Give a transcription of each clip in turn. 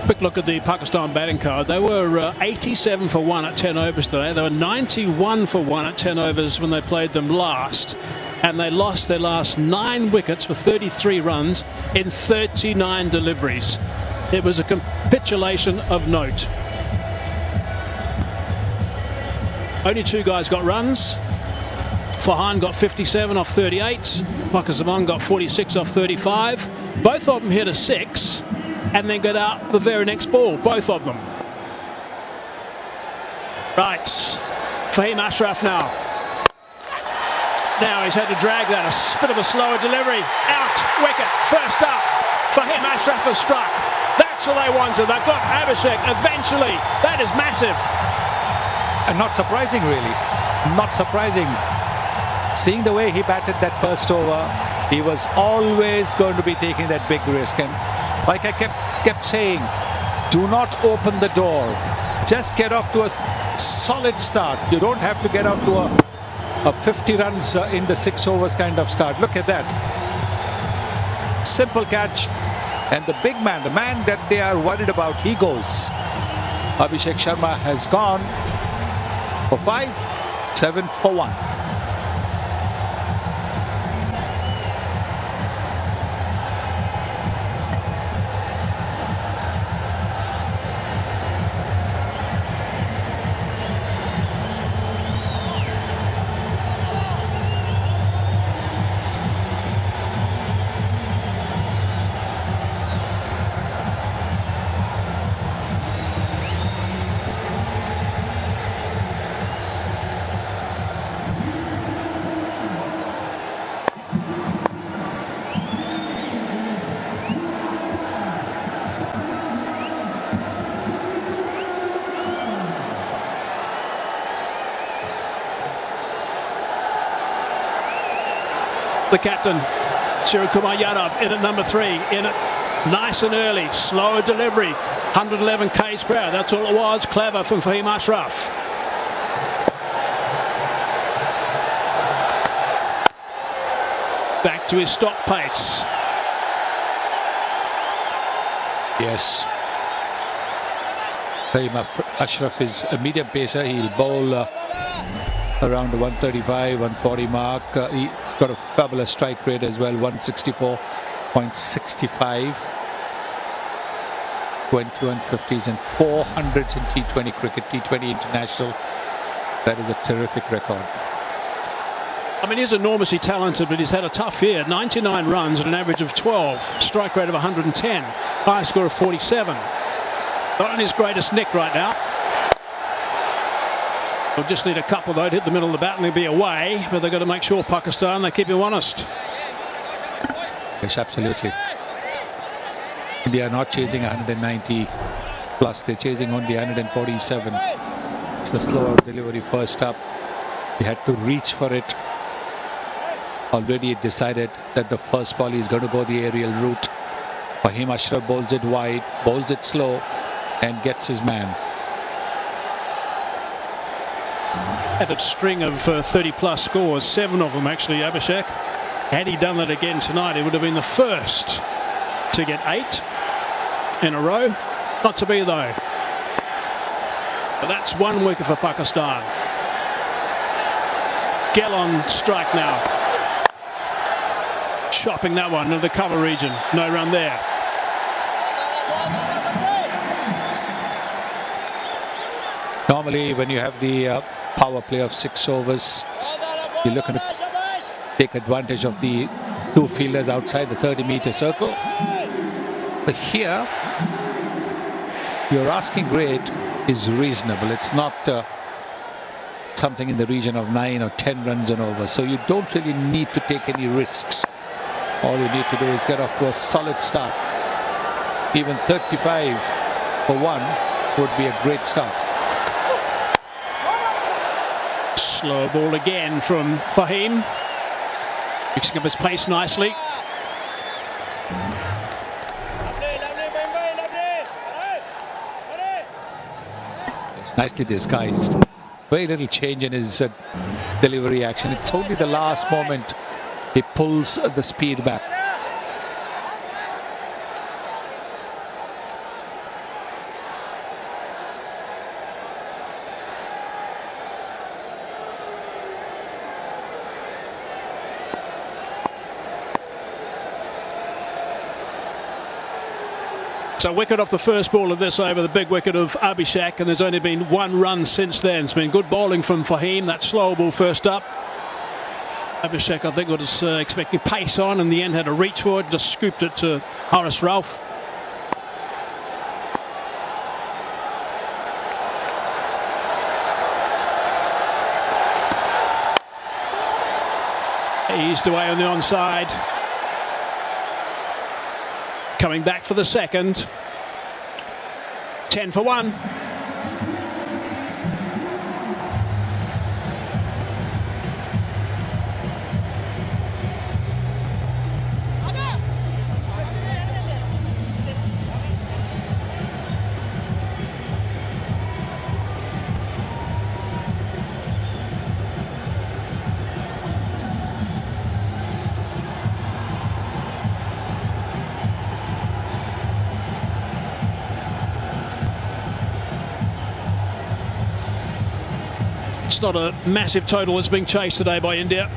Quick look at the Pakistan batting card. They were 87 for 1 at 10 overs today. They were 91 for 1 at 10 overs when they played them last. And they lost their last 9 wickets for 33 runs in 39 deliveries. It was a capitulation of note. Only 2 guys got runs. Farhan got 57 off 38. Fakazamon got 46 off 35. Both of them hit a 6 and then got out the very next ball. Both of them. Right. Fahim Ashraf now. Now he's had to drag that. A bit of a slower delivery. Out. Wicket. First up. Fahim Ashraf has struck. That's what they wanted. They've got Abhishek eventually. That is massive. And not surprising, really. Not surprising. Seeing the way he batted that first over, he was always going to be taking that big risk. And like I kept saying, do not open the door. Just get off to a solid start. You don't have to get off to a 50 runs in the 6 overs kind of start. Look at that. Simple catch. And the big man, the man that they are worried about, he goes. Abhishek Sharma has gone for 5, 7 for 1. The captain, Shirikumar Yadav, in at number 3, in it nice and early, slower delivery, 111 k's per hour. That's all it was. Clever from Fahim Ashraf. Back to his stop pace. Yes. Fahim Ashraf is a medium pacer. He'll bowl around the 135, 140 mark. He's got a fabulous strike rate as well, 164.65. 21 50s and 400s in T20 cricket, T20 international. That is a terrific record. I mean, he's enormously talented, but he's had a tough year. 99 runs at an average of 12, strike rate of 110, high score of 47. Not in his greatest nick right now. We'll just need a couple though to hit the middle of the bat and they'll be away, but they've got to make sure Pakistan, they keep him honest. Yes, absolutely. India are not chasing 190 plus, they're chasing only 147. It's the slower delivery first up. He had to reach for it. Already decided that the first ball is going to go the aerial route. Fahim Ashraf bowls it wide, bowls it slow and gets his man. Had a string of 30 plus scores, 7 of them actually, Abhishek. Had he done that again tonight, he would have been the first to get 8 in a row. Not to be though. But that's 1 wicket for Pakistan. Gell on strike now. Chopping that one into the cover region. No run there. Normally when you have the power play of 6 overs, you're looking to take advantage of the 2 fielders outside the 30-meter circle. But here, your asking rate is reasonable. It's not something in the region of 9 or 10 runs and over. So you don't really need to take any risks. All you need to do is get off to a solid start. Even 35 for 1 would be a great start. Slow ball again from Fahim. Mixing up his pace nicely. It's nicely disguised. Very little change in his delivery action. It's only the last moment he pulls the speed back. So wicket off the first ball of this over, the big wicket of Abhishek, and there's only been one run since then. It's been good bowling from Fahim, that slow ball first up. Abhishek, I think, was expecting pace on, in the end had to reach for it, just scooped it to Horace Ralph. Eased away on the onside. Coming back for the second. 10 for 1. It's not a massive total that's being chased today by India.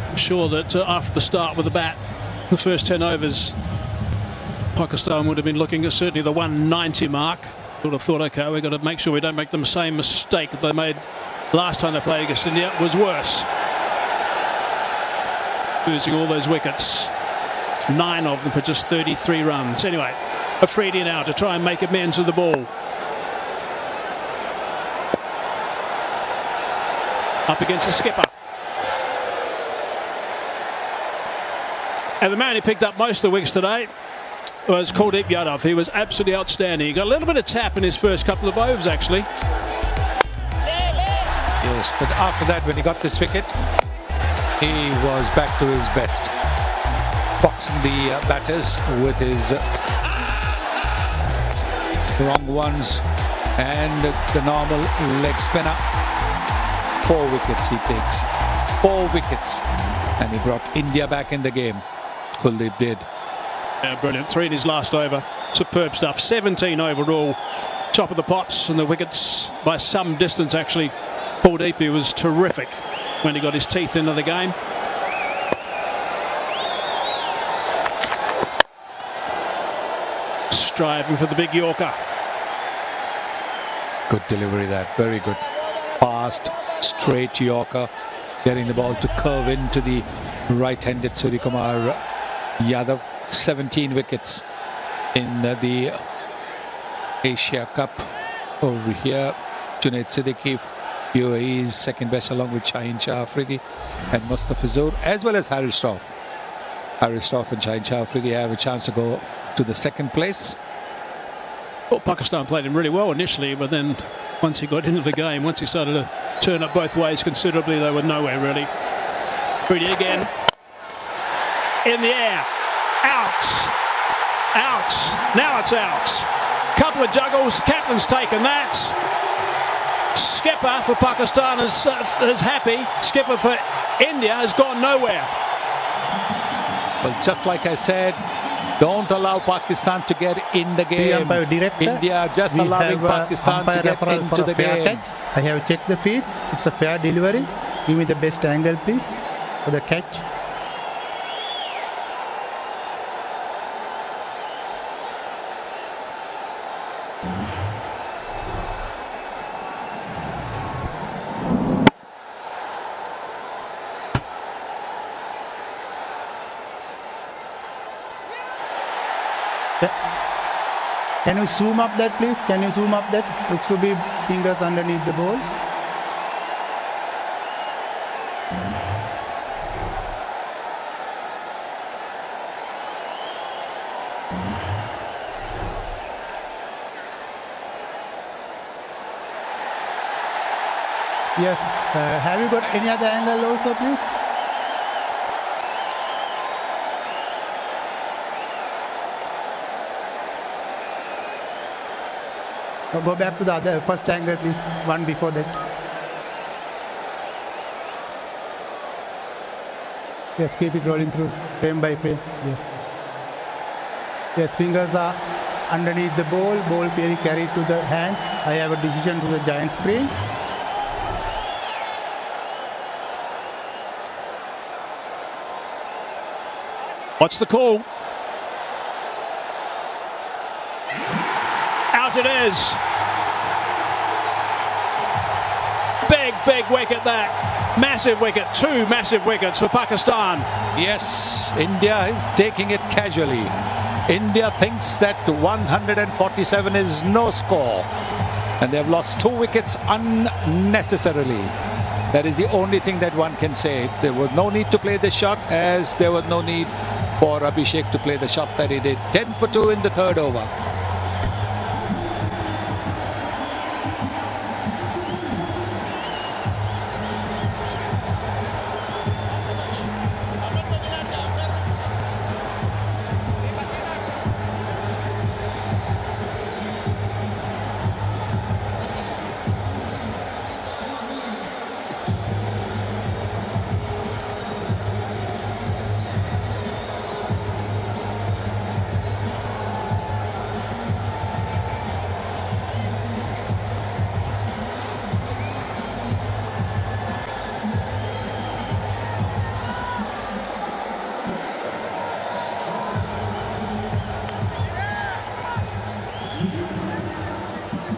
I'm sure that after the start with the bat, the first 10 overs, Pakistan would have been looking at certainly the 190 mark. Would have thought, okay, we've got to make sure we don't make the same mistake that they made last time they played against India. It was worse. Losing all those wickets. 9 of them for just 33 runs. Anyway, Afridi now to try and make amends with the ball. Up against the skipper. And the man who picked up most of the wickets today was Kuldeep Yadav. He was absolutely outstanding. He got a little bit of tap in his first couple of overs, actually. Yes, but after that, when he got this wicket, he was back to his best. Boxing the batters with his wrong ones and the normal leg spinner. 4 wickets he takes. 4 wickets. And he brought India back in the game. Kuldeep did. Yeah, brilliant. 3 in his last over. Superb stuff. 17 overall. Top of the pops, and the wickets by some distance, actually. Kuldeep was terrific when he got his teeth into the game. Striving for the big Yorker. Good delivery there. Very good. Fast, straight Yorker. Getting the ball to curve into the right-handed Suryakumar Yadav. 17 wickets in the Asia Cup over here. Junaid Siddiqui, UAE's second best, along with Shaheen Shah Afridi and Mustafizur, as well as Haris Rauf. Haris Rauf and Shaheen Shah Afridi have a chance to go to the second place. Well, Pakistan played him really well initially, but then once he got into the game, once he started to turn up both ways considerably, they were nowhere really. Afridi again. In the air. Out. Out. Now it's out. Couple of juggles. Captain's taken that. Skipper for Pakistan is happy. Skipper for India has gone nowhere. Well, just like I said, don't allow Pakistan to get in the game. India just allowing Pakistan to get into the game. Catch. I have checked the feed. It's a fair delivery. Give me the best angle, please, for the catch. Can you zoom up that, please? Can you zoom up that? Looks to be fingers underneath the ball. Yes. Have you got any other angle also, please? Go back to the other first angle, please. One before that. Yes, keep it rolling through frame by frame. Yes. Yes, fingers are underneath the ball. Ball clearly carried to the hands. I have a decision to the giant screen. What's the call? Yes, it is. Big wicket that. Massive wicket. 2 massive wickets for Pakistan. Yes, India is taking it casually. India thinks that 147 is no score. And they've lost 2 wickets unnecessarily. That is the only thing that one can say. There was no need to play the shot, as there was no need for Abhishek to play the shot that he did. 10 for 2 in the 3rd over.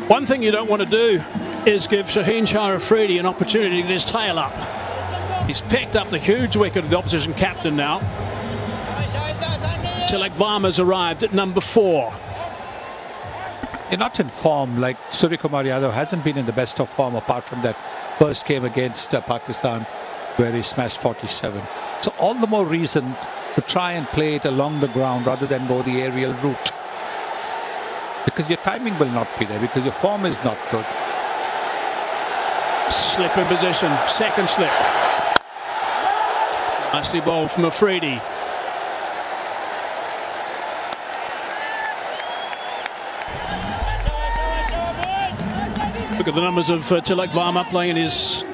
One thing you don't want to do is give Shaheen Shah Afridi an opportunity to get his tail up. He's picked up the huge wicket of the opposition captain now. Tilak Varma's arrived at number 4. You're not in form. Like Suryakumar Yadav hasn't been in the best of form apart from that first game against Pakistan where he smashed 47. So all the more reason to try and play it along the ground rather than go the aerial route. Because your timing will not be there, because your form is not good. Slip in position, second slip. Nicely bowled from Afridi. Look at the numbers of Tilak Varma playing in his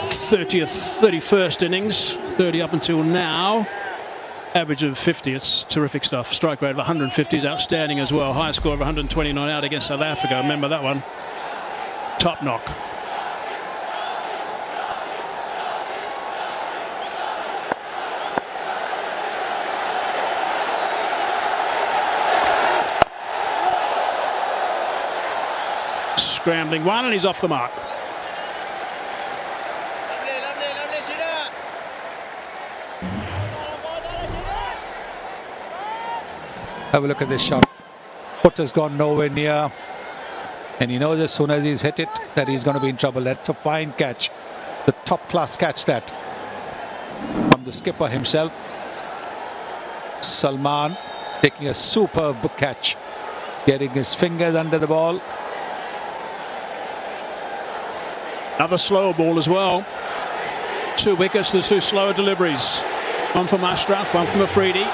31st innings, 30 up until now. Average of 50, it's terrific stuff. Strike rate of 150 is outstanding as well. High score of 129 out against South Africa. Remember that one. Top knock. Scrambling one, and he's off the mark. Have a look at this shot. Foot has gone nowhere near. And he knows as soon as he's hit it that he's going to be in trouble. That's a fine catch. The top class catch that. From the skipper himself. Salman taking a superb catch. Getting his fingers under the ball. Another slower ball as well. 2 wickets, the 2 slower deliveries. One from Ashraf, one from Afridi.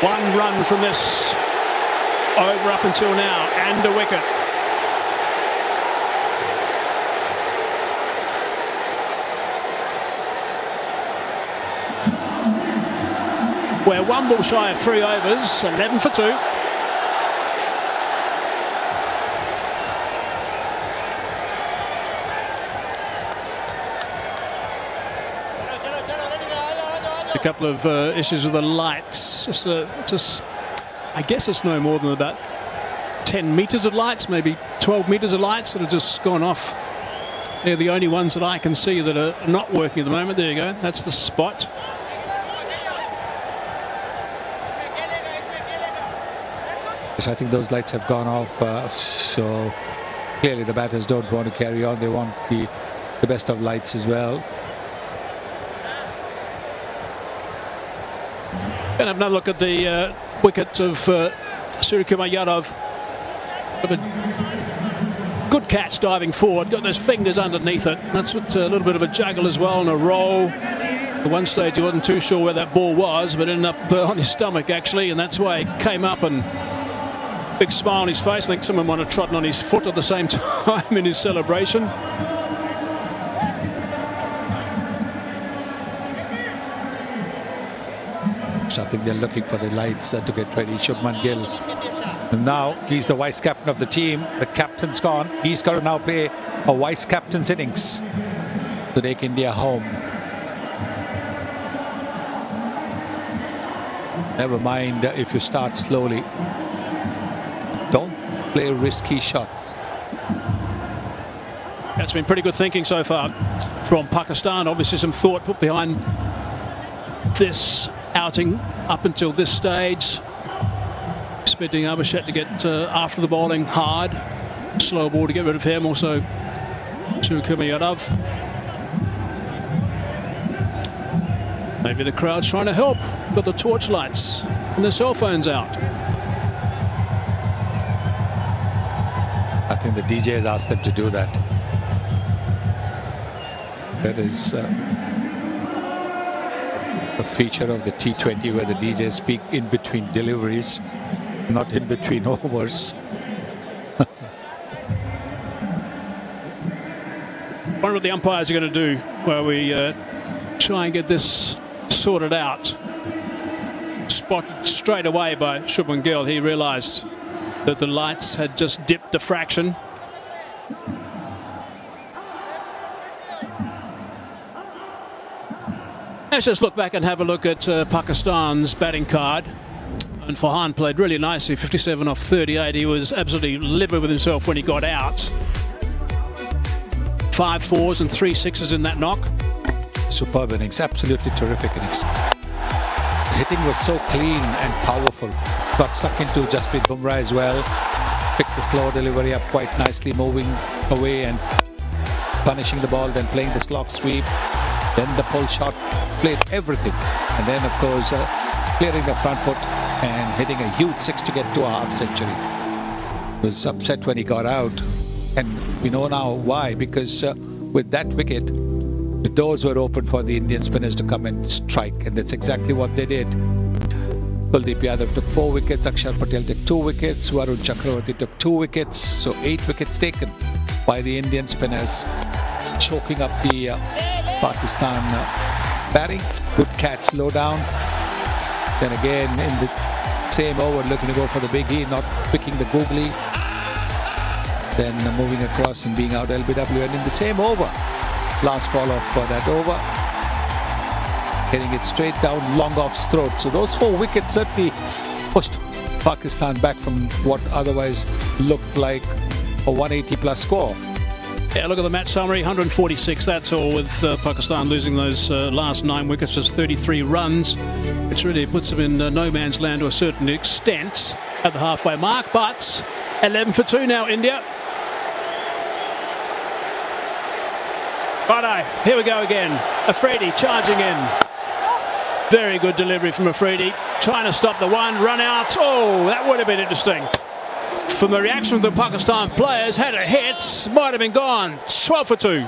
1 run from this over up until now, and a wicket. We're 1 ball shy of 3 overs, 11 for 2. A couple of issues with the lights. I guess it's no more than about 10 meters of lights, maybe 12 meters of lights that have just gone off. They're the only ones that I can see that are not working at the moment. There you go. That's the spot. Yes, I think those lights have gone off. So clearly the batters don't want to carry on. They want the best of lights as well. Going to have another look at the wicket of Suryakumar Yadav. A good catch diving forward, got those fingers underneath it. That's what a little bit of a juggle as well and a roll. At one stage he wasn't too sure where that ball was, but ended up on his stomach actually, and that's why he came up and big smile on his face. I think someone might have trodden on his foot at the same time in his celebration. So I think they're looking for the lights to get ready. Shubman Gill. And now he's the vice captain of the team. The captain's gone. He's got to now play a vice captain's innings to take India home. Never mind if you start slowly. Don't play risky shots. That's been pretty good thinking so far from Pakistan. Obviously some thought put behind this outing up until this stage. Expecting Asjad to get after the bowling hard. Slow ball to get rid of him. Also to Kumayadov. Maybe the crowd's trying to help. Got the torchlights and their cell phones out. I think the DJ has asked them to do that. That is a feature of the T20 where the DJs speak in between deliveries, not in between overs. I wonder what the umpires are going to do while we try and get this sorted out. Spotted straight away by Shubman Gill. He realised that the lights had just dipped a fraction. Let's just look back and have a look at Pakistan's batting card. And Farhan played really nicely, 57 off 38. He was absolutely livid with himself when he got out. 5 4s and 3 6s in that knock. Superb innings, absolutely terrific innings. The hitting was so clean and powerful. Got stuck into Jasprit Bumrah as well. Picked the slow delivery up quite nicely, moving away and punishing the ball, then playing the slog sweep. Then the pull shot, played everything. And then, of course, clearing the front foot and hitting a huge 6 to get to a half century. He was upset when he got out. And we know now why, because with that wicket, the doors were open for the Indian spinners to come and strike. And that's exactly what they did. Kuldeep Yadav took 4 wickets, Akshar Patel took 2 wickets, Varun Chakravarti took 2 wickets. So 8 wickets taken by the Indian spinners, choking up the Pakistan batting. Good catch, low down. Then again in the same over, looking to go for the big E, not picking the googly. Then moving across and being out LBW, and in the same over, last ball of that over, getting it straight down, long off's throat. So those 4 wickets certainly pushed Pakistan back from what otherwise looked like a 180 plus score. Yeah, look at the match summary, 146, that's all, with Pakistan losing those last 9 wickets, just 33 runs, which really puts them in no man's land to a certain extent at the halfway mark. But 11 for 2 now, India. Righto, here we go again. Afridi charging in. Very good delivery from Afridi. Trying to stop the one, run out. Oh, that would have been interesting. From the reaction of the Pakistan players, had a hit, might have been gone. 12 for 2.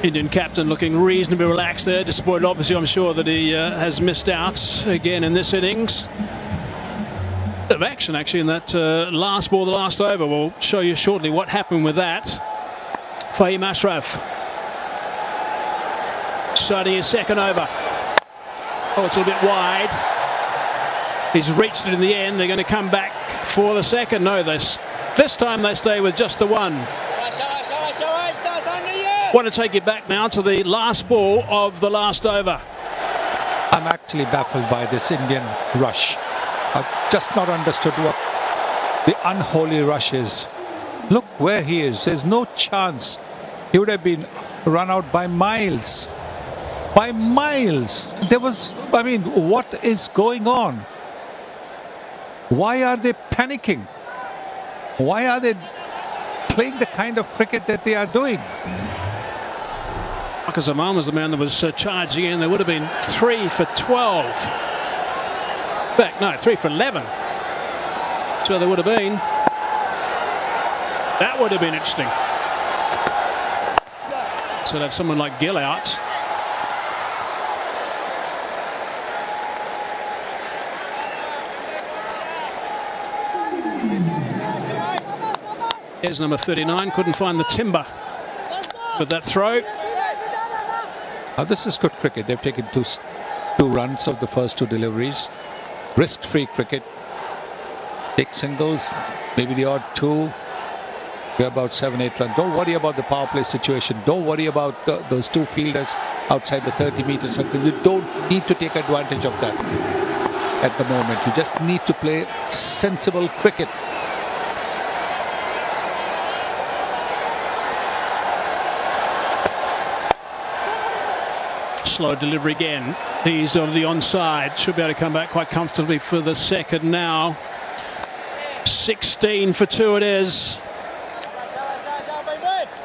Indian captain looking reasonably relaxed there. Disappointed, obviously, I'm sure, that he has missed out again in this innings. Bit of action, actually, in that last ball, the last over. We'll show you shortly what happened with that. Fahim Ashraf starting his second over. Oh, it's a bit wide. He's reached it in the end. They're going to come back for the second. No, this time they stay with just the one. Want to take it back now to the last ball of the last over. I'm actually baffled by this Indian rush. I've just not understood what the unholy rush is. Look where he is. There's no chance. He would have been run out by miles. By miles. There was, I mean, what is going on? Why are they panicking? Why are they playing the kind of cricket that they are doing? Marcus Aman was the man that was charging in. There would have been 3 for 12. Back, no, 3 for 11. So there would have been. That would have been interesting. So to have someone like Gill out. Here's number 39, couldn't find the timber with that throw. This is good cricket. They've taken two runs of the first two deliveries. Risk-free cricket. Take singles, maybe the odd two. We're about 7-8 runs. Don't worry about the power play situation. Don't worry about those two fielders outside the 30-meter circle. You don't need to take advantage of that at the moment. You just need to play sensible cricket. Slow delivery again. He's on the onside. Should be able to come back quite comfortably for the second now. 16 for 2 it is.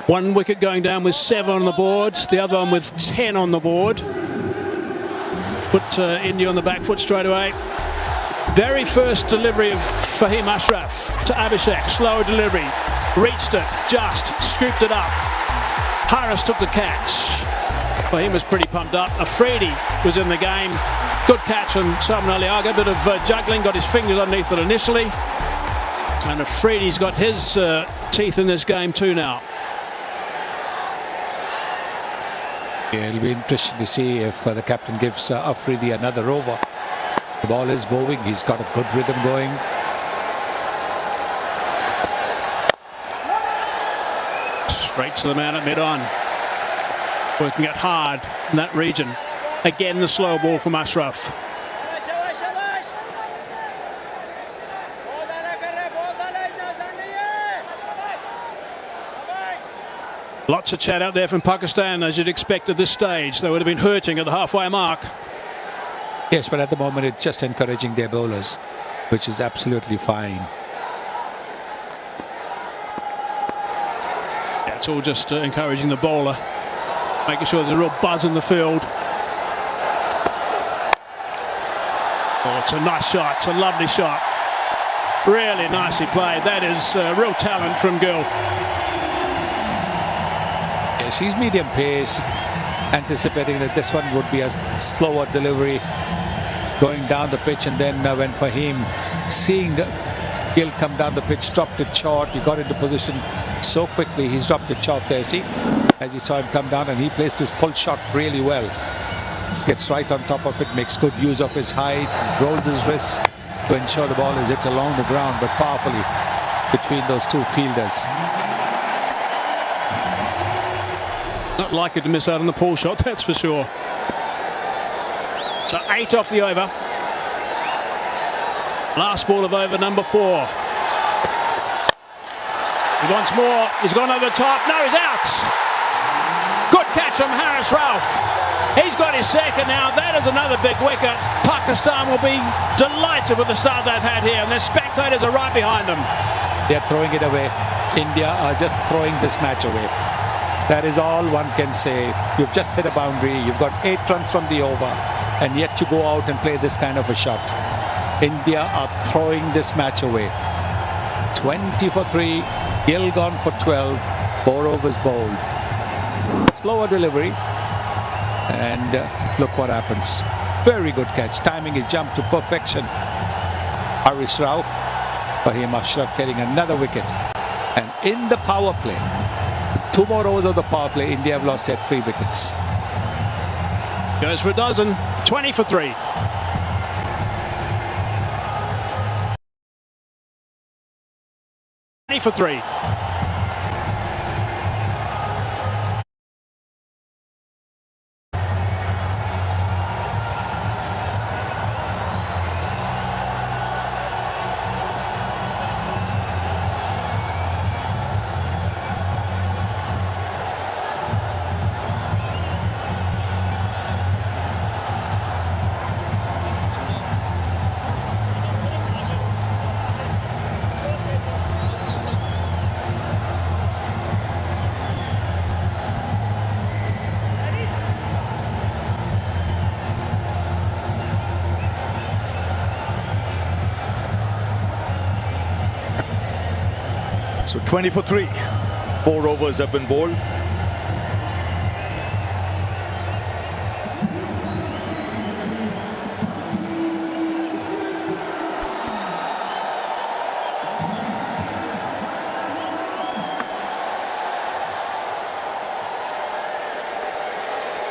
One wicket going down with 7 on the board. The other one with 10 on the board. Put India on the back foot straight away. Very first delivery of Fahim Ashraf to Abhishek. Slower delivery. Reached it. Just scooped it up. Harris took the catch. Fahim was pretty pumped up. Afridi was in the game. Good catch on Salman Aliaga. Bit of juggling. Got his fingers underneath it initially. And Afridi's got his teeth in this game too now. Yeah, it'll be interesting to see if the captain gives Afridi another over. The ball is moving. He's got a good rhythm going. Straight to the man at mid-on. Working it hard in that region. Again, the slow ball from Ashraf. Lots of chat out there from Pakistan, as you'd expect at this stage. They would have been hurting at the halfway mark. Yes, but at the moment it's just encouraging their bowlers, which is absolutely fine. Yeah, it's all just encouraging the bowler, making sure there's a real buzz in the field. Oh, it's a nice shot. It's a lovely shot. Really nicely played. That is real talent from Gill. Yes, he's medium pace, anticipating that this one would be a slower delivery going down the pitch, and then when Fahim, seeing Gill come down the pitch, dropped it short. He got into position so quickly. He's dropped it short there. See, as he saw him come down, and he placed his pull shot really well. Gets right on top of it, makes good use of his height, rolls his wrist to ensure the ball is hit along the ground, but powerfully between those two fielders. Not likely to miss out on the pull shot, that's for sure. So 8 off the over. Last ball of over number 4. He wants more. He's gone over the top. No, he's out. Good catch from Harris Ralph. He's got his second now. That is another big wicket. Pakistan will be delighted with the start they've had here, and their spectators are right behind them. They're throwing it away. India are just throwing this match away. That is all one can say. You've just hit a boundary. You've got 8 runs from the over, and yet to go out and play this kind of a shot. India are throwing this match away. 20 for 3. Gill gone for 12. 4 overs bowled. Slower delivery. And look what happens. Very good catch. Timing is jumped to perfection. Harish Rauf, Fahim Ashraf getting another wicket. And in the power play, 2 more overs of the power play, India have lost their 3 wickets. Goes for a dozen. 20 for 3. 20 for 3. So 20 for 3. 4 overs have been bowled.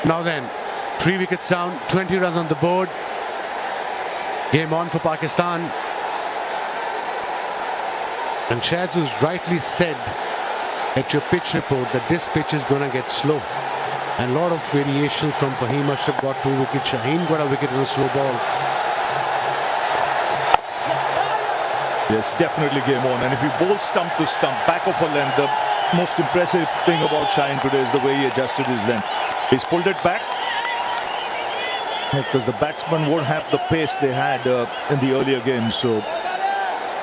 Now then, 3 wickets down, 20 runs on the board. Game on for Pakistan. And Shazuz rightly said at your pitch report that this pitch is going to get slow. And a lot of variations from Fahim Ashraf got 2 wickets. Shaheen got a wicket on a slow ball. Yes, definitely game on. And if you bowl stump to stump, back of a length, the most impressive thing about Shaheen today is the way he adjusted his length. He's pulled it back. Because the batsmen won't have the pace they had in the earlier games. So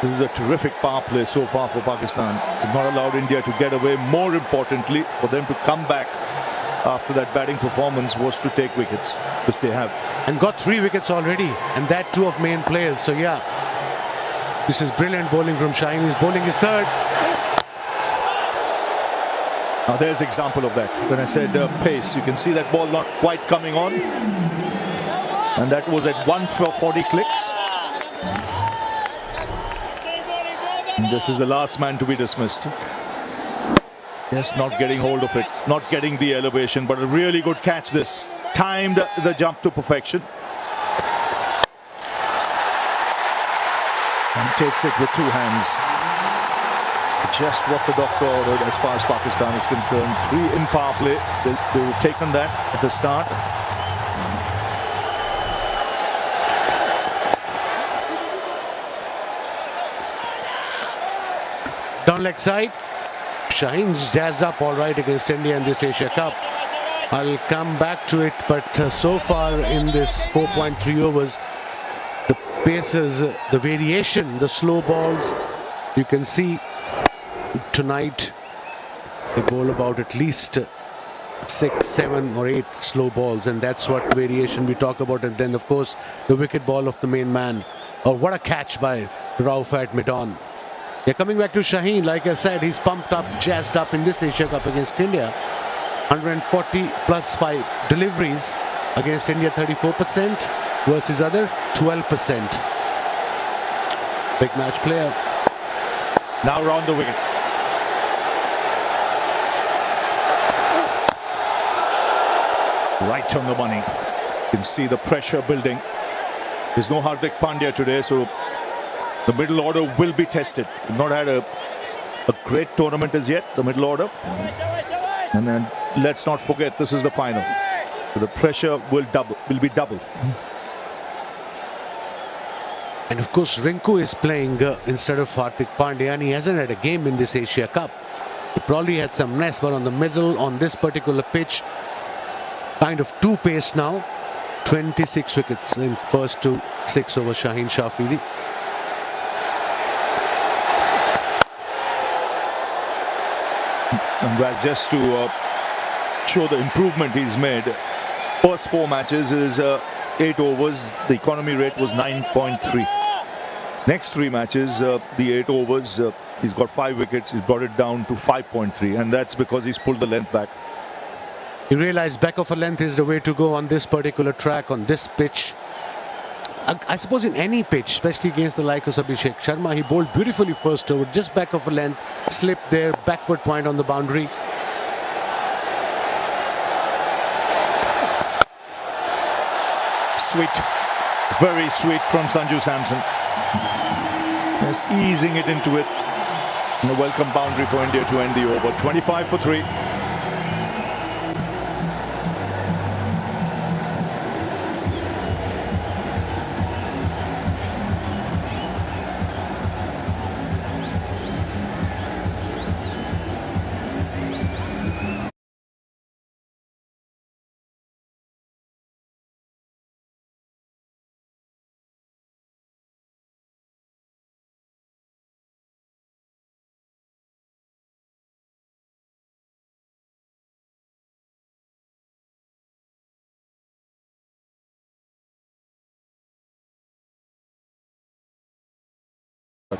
this is a terrific power play so far for Pakistan. They've not allowed India to get away. More importantly, for them to come back after that batting performance was to take wickets, which they have. And got 3 wickets already, and that 2 of main players. So yeah, this is brilliant bowling from Shaheen. He's bowling his 3rd. Now there's example of that. When I said pace, you can see that ball not quite coming on. And that was at 140 clicks. And this is the last man to be dismissed. Yes, not getting hold of it, not getting the elevation, but a really good catch this. Timed the jump to perfection. And takes it with 2 hands. Just what the doctor ordered as far as Pakistan is concerned. 3 in power play. They've taken that at the start. Down leg side. Shaheen's jazzed up all right against India in this Asia Cup. I'll come back to it, but so far in this 4.3 overs, the paces, the variation, the slow balls, you can see tonight they bowl about at least 6, 7 or 8 slow balls, and that's what variation we talk about. And then of course the wicket ball of the main man. Oh, what a catch by Rauf at mid-on. Yeah, coming back to Shaheen, like I said, he's pumped up, jazzed up in this Asia Cup against India. 140 plus 5 deliveries against India, 34% versus other 12%. Big match player. Now round the wicket. Right on the money. You can see the pressure building. There's no Hardik Pandya today, so the middle order will be tested. We've not had a great tournament as yet, the middle order. And then let's not forget, this is the final. So the pressure will be double. And of course, Rinku is playing instead of Hardik Pandya, and he hasn't had a game in this Asia Cup. He probably had some rest, but on the middle, on this particular pitch, kind of 2 pace now. 26 wickets in first to 6 over Shaheen Shafiri. And well, just to show the improvement he's made, first 4 matches is 8 overs. The economy rate was 9.3. Next 3 matches, the 8 overs, he's got 5 wickets. He's brought it down to 5.3, and that's because he's pulled the length back. You realize back of a length is the way to go on this particular track, on this pitch. I suppose in any pitch, especially against the like of Abhishek Sharma, he bowled beautifully first over, just back of a length, slipped there, backward point on the boundary. Sweet, very sweet from Sanju Samson. Just easing it into it. And a welcome boundary for India to end the over. 25 for 3.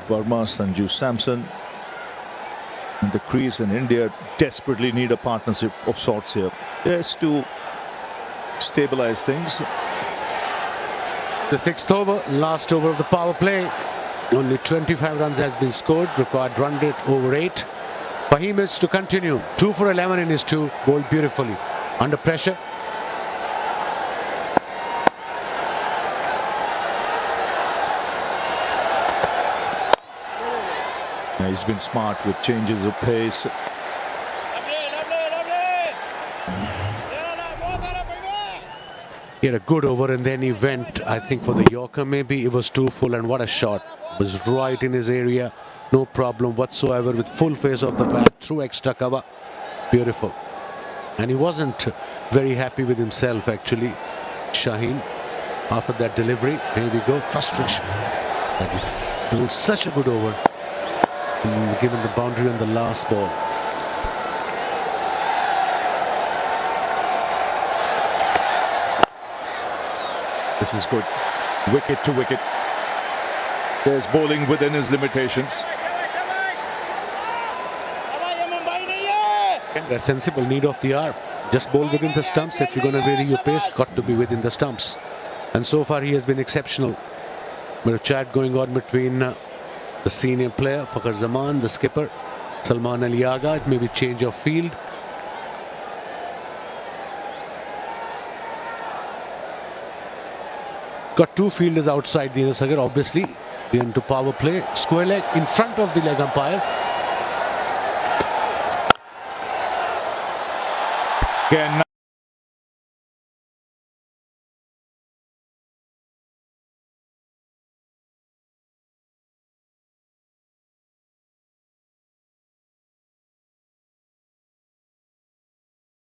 Verma, Sanju Samson, and the crease in India desperately need a partnership of sorts here. Just to stabilize things. The 6th over, last over of the power play. Only 25 runs has been scored. Required run rate over 8. Fahim is to continue. 2 for 11 in his 2. Bowled beautifully. Under pressure. He's been smart with changes of pace. He had a good over and then he went, I think, for the Yorker maybe. It was too full, and what a shot. It was right in his area. No problem whatsoever, with full face of the bat, through extra cover. Beautiful. And he wasn't very happy with himself, actually, Shaheen, after that delivery. Here we go, frustration. But he's doing such a good over, and given the boundary on the last ball. This is good. Wicket to wicket. There's bowling within his limitations. A sensible need of the hour. Just bowl within the stumps. If you're going to vary your pace, got to be within the stumps. And so far he has been exceptional. With a chat going on between the senior player, Fakhar Zaman, the skipper, Salman Ali Agha. It may be change of field. Got two fielders outside the inner circle, obviously. Into power play. Square leg in front of the leg umpire. Again.